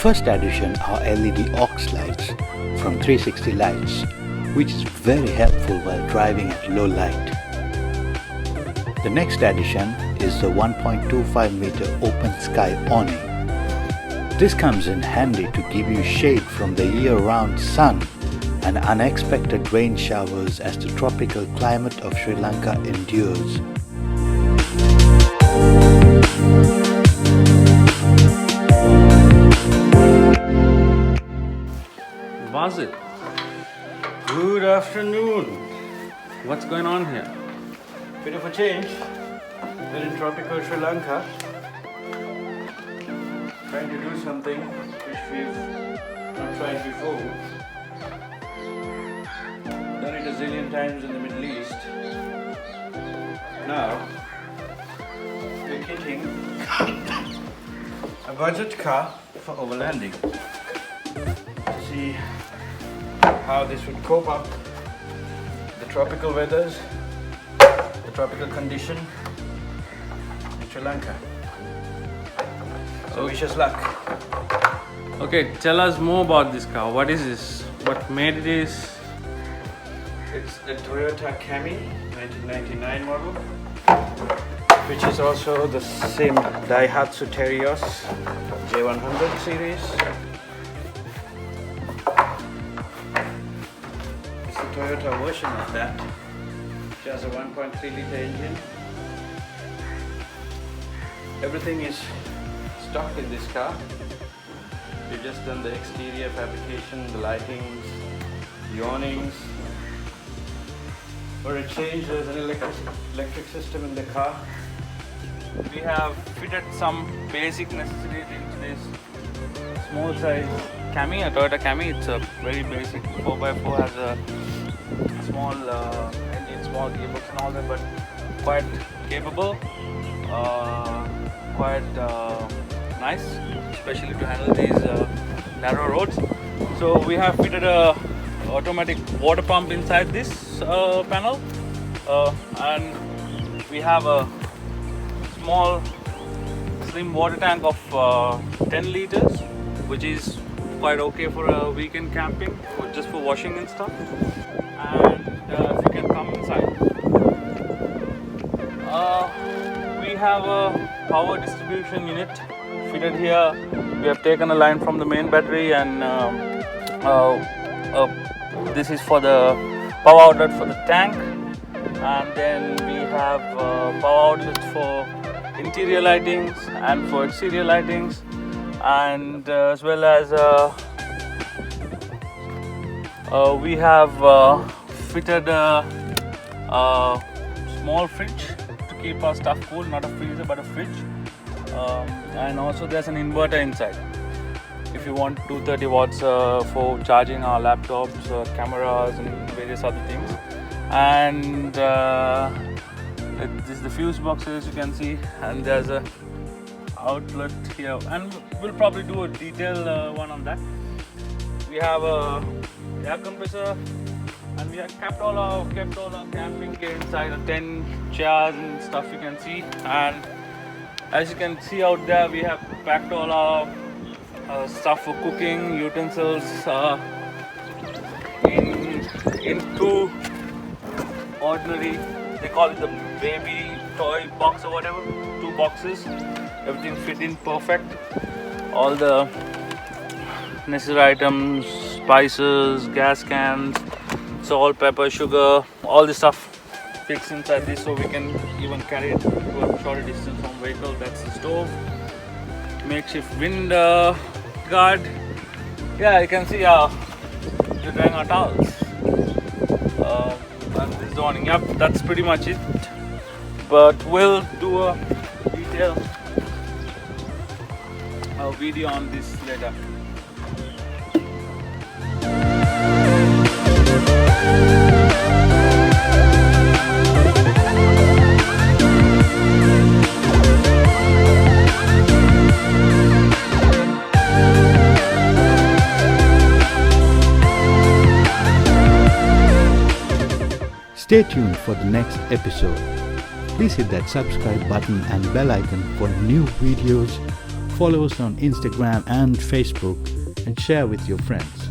first addition are LED aux lights from 360 lights, which is very helpful while driving at low light. The next addition is the 1.25 meter open sky awning. This comes in handy to give you shade from the year-round sun and unexpected rain showers as the tropical climate of Sri Lanka endures. Bazil, good afternoon. What's going on here? Bit of a change. We're in tropical Sri Lanka. Trying to do something which we've not tried before. Done it a zillion times in the Middle East. Now, we're kitting a budget car for overlanding. To see how this would cope up the tropical weathers, the tropical condition in Sri Lanka. So wish us luck. Okay, tell us more about this car. What is this? What made it is? It's the Toyota Cami 1999 model, which is also the same Daihatsu Terios J100 series. It's the Toyota version of that, which has a 1.3 liter engine. Everything is stocked in this car. We've just done the exterior fabrication, the lightings, the awnings. For a change, there's an electric system in the car. We have fitted some basic necessities into this small size Cami, a Toyota Cami. It's a very basic 4x4, has a small engine, small gearbox and all that, but quite capable, quite nice, especially to handle these narrow roads. So we have fitted a automatic water pump inside this panel, and we have a small slim water tank of 10 liters, which is quite okay for a weekend camping, or just for washing and stuff. And you can come inside. We have a power distribution unit fitted here. We have taken a line from the main battery, and this is for the power outlet for the tank, and then we have power outlets for interior lightings and for exterior lightings, and as well as we have fitted a small fridge to keep our stuff cool, not a freezer but a fridge, and also there's an inverter inside if you want 230 watts for charging our laptops, cameras and various other things. And this is the fuse box, as you can see, and there's a outlet here, and we'll probably do a detailed one on that. We have a air compressor, and we have kept all our camping gear inside, 10 chairs and stuff you can see. And as you can see out there, we have packed all our stuff for cooking, utensils in two ordinary, they call it the baby toy box or whatever, 2 boxes. Everything fit in perfect. All the necessary items, spices, gas cans, salt, pepper, sugar, all this stuff fits inside this, so we can even carry it to a shorter distance from vehicle. That's the stove, makeshift wind guard. Yeah, you can see we're drying our towels. And this is the awning. Yep, that's pretty much it. But we'll do a detailed video on this later. Stay tuned for the next episode. Please hit that subscribe button and bell icon for new videos Follow us on Instagram and Facebook and share with your friends.